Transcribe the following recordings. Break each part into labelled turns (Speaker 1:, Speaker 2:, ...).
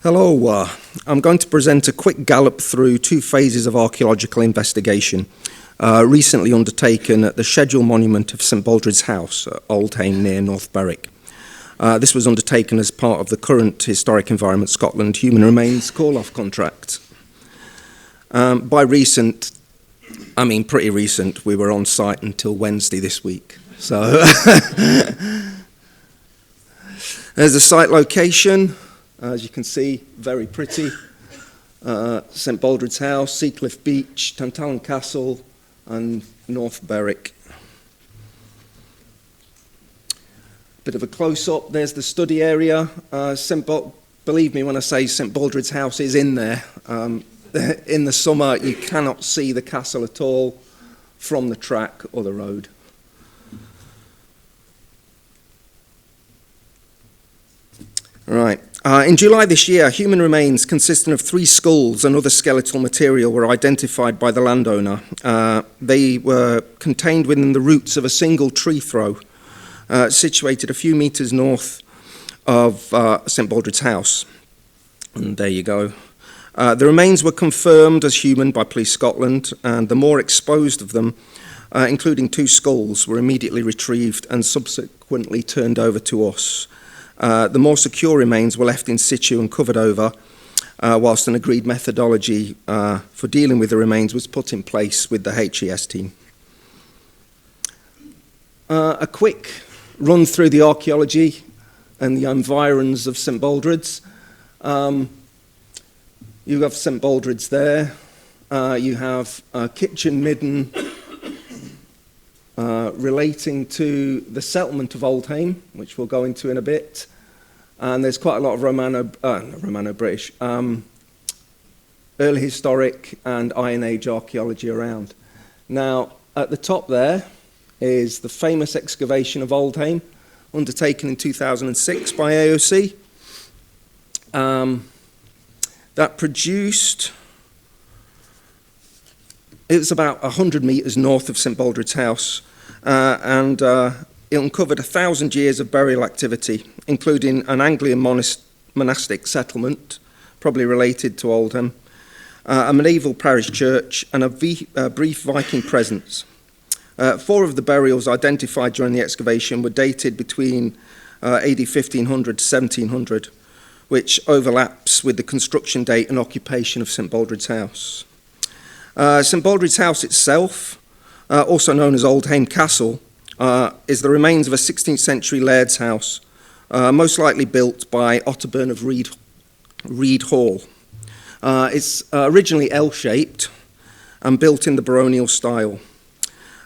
Speaker 1: Hello, I'm going to present a quick gallop through two phases of archaeological investigation recently undertaken at the scheduled monument of St Baldred's House at Auldhame near North Berwick. This was undertaken as part of the current Historic Environment Scotland Human Remains Call-Off contract. By recent, I mean pretty recent, we were on site until Wednesday this week. So there's the site location. As you can see, very pretty. St Baldred's House, Seacliff Beach, Tantallon Castle, and North Berwick. Bit of a close-up. There's the study area. Believe me when I say St Baldred's House is in there. In the summer, you cannot see the castle at all from the track or the road. Right. In July this year, human remains consisting of 3 skulls and other skeletal material were identified by the landowner. They were contained within the roots of a single tree throw situated a few metres north of St Baldred's House. And there you go. The remains were confirmed as human by Police Scotland, and the more exposed of them, including 2 skulls, were immediately retrieved and subsequently turned over to us. The more secure remains were left in situ and covered over, whilst an agreed methodology for dealing with the remains was put in place with the HES team. A quick run through the archaeology and the environs of St Baldred's. You have St Baldred's there. You have a kitchen midden relating to the settlement of Auldhame, which we'll go into in a bit. And there's quite a lot of Romano-British, early historic and Iron Age archaeology around. Now, at the top there is the famous excavation of Auldhame, undertaken in 2006 by AOC. That produced, it was about 100 metres north of St Baldred's House, and it uncovered 1,000 years of burial activity, including an Anglian monastic settlement, probably related to Auldhame, a medieval parish church, and a brief Viking presence. 4 of the burials identified during the excavation were dated between AD 1500 to 1700, which overlaps with the construction date and occupation of St Baldred's House. St Baldred's House itself, also known as Auldhame Castle, is the remains of a 16th century laird's house, most likely built by Otterburn of Reed Hall. It's originally L-shaped and built in the baronial style.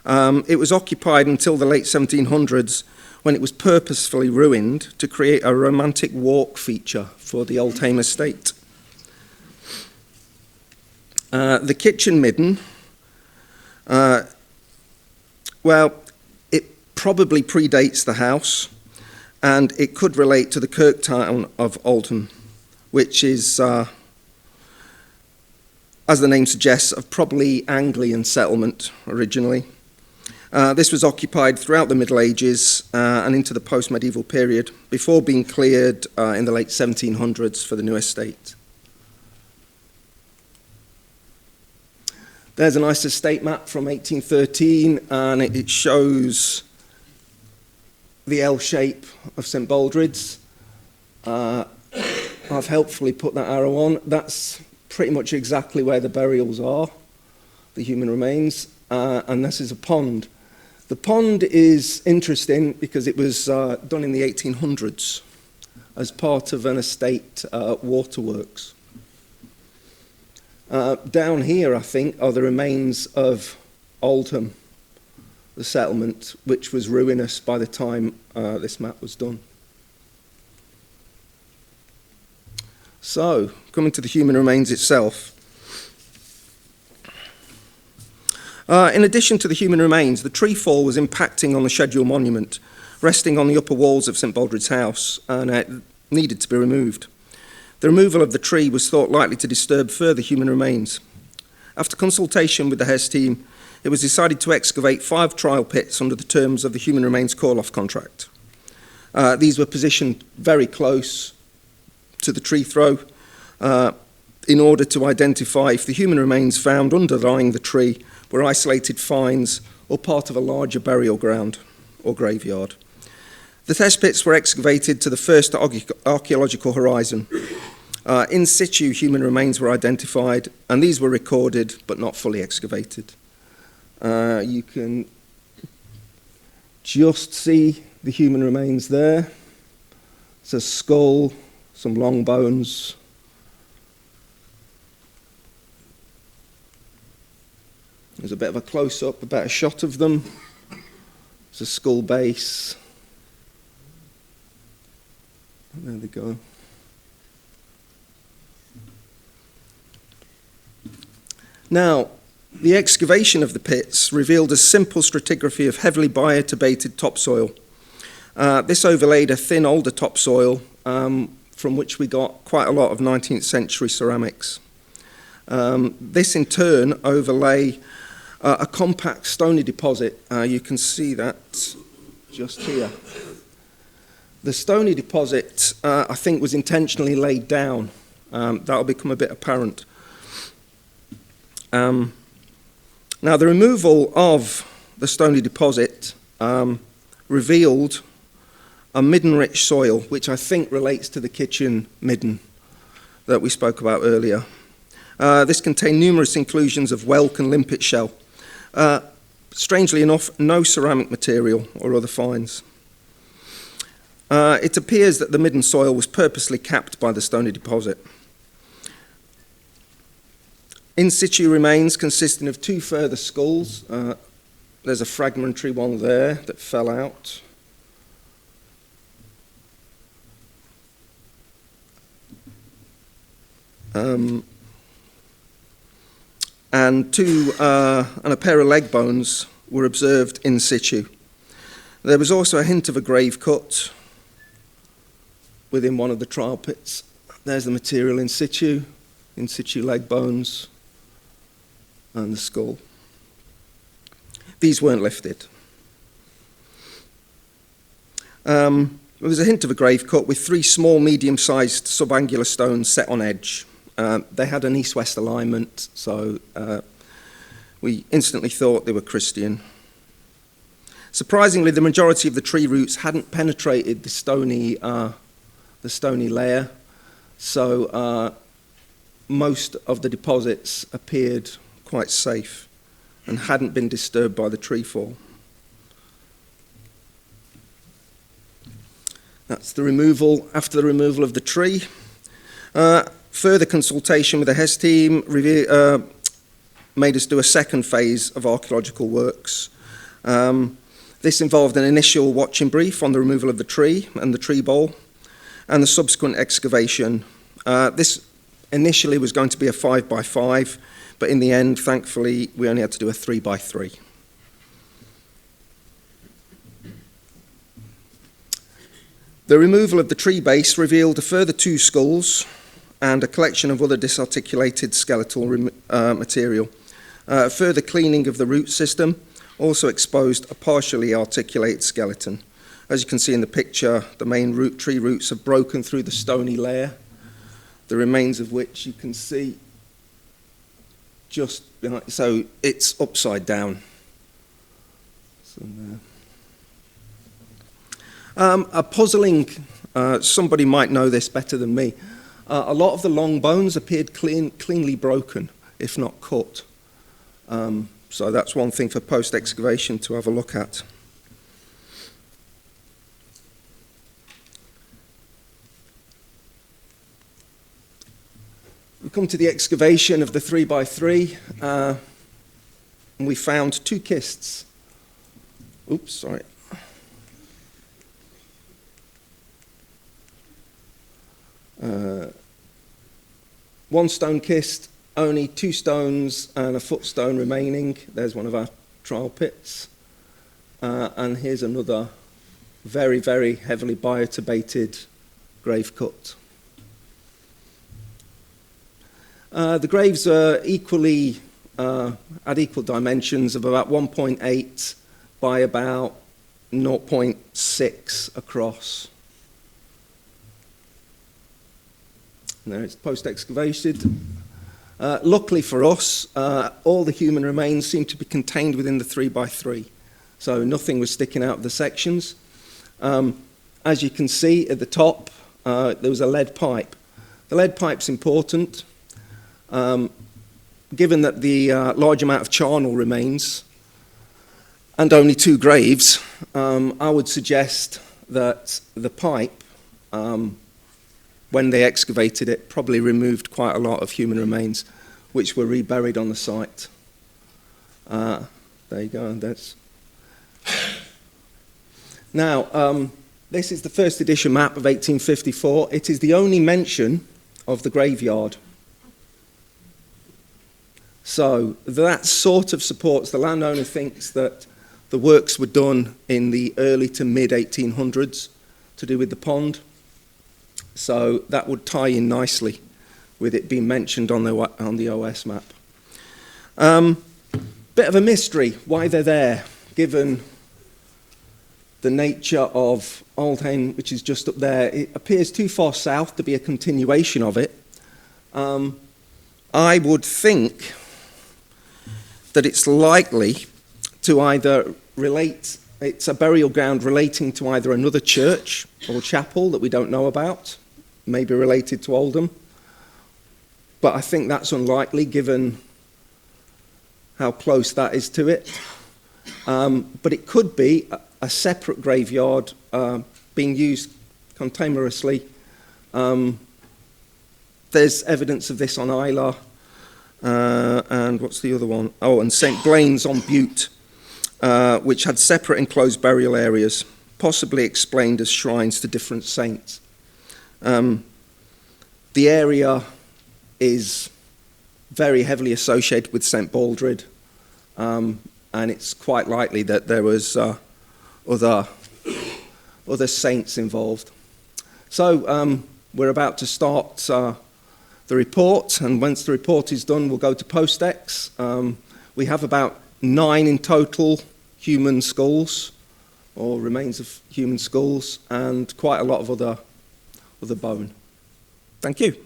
Speaker 1: It was occupied until the late 1700s, when it was purposefully ruined to create a romantic walk feature for the Auldhame estate. The kitchen midden, well, it probably predates the house, and it could relate to the kirk town of Auldhame, which is, as the name suggests, of probably Anglian settlement originally. This was occupied throughout the Middle Ages and into the post-medieval period, before being cleared in the late 1700s for the new estate. There's a nice estate map from 1813, and it shows the L shape of St Baldred's. I've helpfully put that arrow on. That's pretty much exactly where the burials are, the human remains, and this is a pond. The pond is interesting because it was done in the 1800s as part of an estate waterworks. Down here, I think, are the remains of Auldhame, the settlement, which was ruinous by the time this map was done. So, coming to the human remains itself. In addition to the human remains, the tree fall was impacting on the scheduled monument, resting on the upper walls of St Baldred's House, and it needed to be removed. The removal of the tree was thought likely to disturb further human remains. After consultation with the HES team, it was decided to excavate 5 trial pits under the terms of the human remains call-off contract. These were positioned very close to the tree throw, in order to identify if the human remains found underlying the tree were isolated finds or part of a larger burial ground or graveyard. The test pits were excavated to the first archaeological horizon. In situ, human remains were identified, and these were recorded but not fully excavated. You can just see the human remains there. It's a skull, some long bones. There's a bit of a close-up, a better shot of them. It's a skull base. There they go. Now, the excavation of the pits revealed a simple stratigraphy of heavily bioturbated topsoil. This overlaid a thin, older topsoil from which we got quite a lot of 19th century ceramics. This, in turn, overlay a compact stony deposit. You can see that just here. The stony deposit, I think, was intentionally laid down. That'll become a bit apparent. Now, the removal of the stony deposit revealed a midden-rich soil, which I think relates to the kitchen midden that we spoke about earlier. This contained numerous inclusions of whelk and limpet shell. Strangely enough, no ceramic material or other finds. It appears that the midden soil was purposely capped by the stony deposit. In situ remains consisting of two further skulls. There's a fragmentary one there that fell out. And a pair of leg bones were observed in situ. There was also a hint of a grave cut within one of the trial pits. There's the material in situ leg bones, and the skull. These weren't lifted. There was a hint of a grave cut with three small, medium-sized subangular stones set on edge. They had an east-west alignment, so we instantly thought they were Christian. Surprisingly, the majority of the tree roots hadn't penetrated the stony layer, so most of the deposits appeared quite safe and hadn't been disturbed by the tree fall. That's the removal, after the removal of the tree. Further consultation with the HES team made us do a second phase of archaeological works. This involved an initial watching brief on the removal of the tree and the tree bowl, and the subsequent excavation. This initially was going to be a 5x5, but in the end, thankfully, we only had to do a 3x3. The removal of the tree base revealed a further two skulls and a collection of other disarticulated skeletal material. Further cleaning of the root system also exposed a partially articulated skeleton. As you can see in the picture, the main tree roots have broken through the stony layer, the remains of which you can see just behind, so it's upside down. A puzzling, somebody might know this better than me, a lot of the long bones appeared cleanly broken, if not cut. So that's one thing for post-excavation to have a look at. We come to the excavation of the 3x3, and we found two kists. Oops, sorry. One stone kist, only two stones and a footstone remaining. There's one of our trial pits. And here's another very, very heavily bioturbated grave cut. The graves are equally, at equal dimensions of about 1.8 by about 0.6 across. and there it's post-excavated. Luckily for us, all the human remains seem to be contained within the 3x3, so nothing was sticking out of the sections. As you can see at the top, there was a lead pipe. The lead pipe's important, given that the large amount of charnel remains and only 2 graves. I would suggest that the pipe, when they excavated it, probably removed quite a lot of human remains, which were reburied on the site. There you go. Now, this is the first edition map of 1854. It is the only mention of the graveyard. So that sort of supports, the landowner thinks that the works were done in the early to mid-1800s to do with the pond. So that would tie in nicely with it being mentioned on the OS map. Bit of a mystery why they're there, given the nature of Auldhame, which is just up there. It appears too far south to be a continuation of it. I would think that it's likely to either relate, it's a burial ground relating to either another church or chapel that we don't know about, maybe related to Auldhame. But I think that's unlikely given how close that is to it. But it could be a separate graveyard being used contemporaneously. There's evidence of this on Isla, and what's the other one? Oh, and St. Blaine's on Bute, which had separate enclosed burial areas, possibly explained as shrines to different saints. The area is very heavily associated with St. Baldred, and it's quite likely that there was other saints involved. So we're about to start the report, and once the report is done, we'll go to post-ex. We have about 9 in total human skulls, or remains of human skulls, and quite a lot of other bone. Thank you.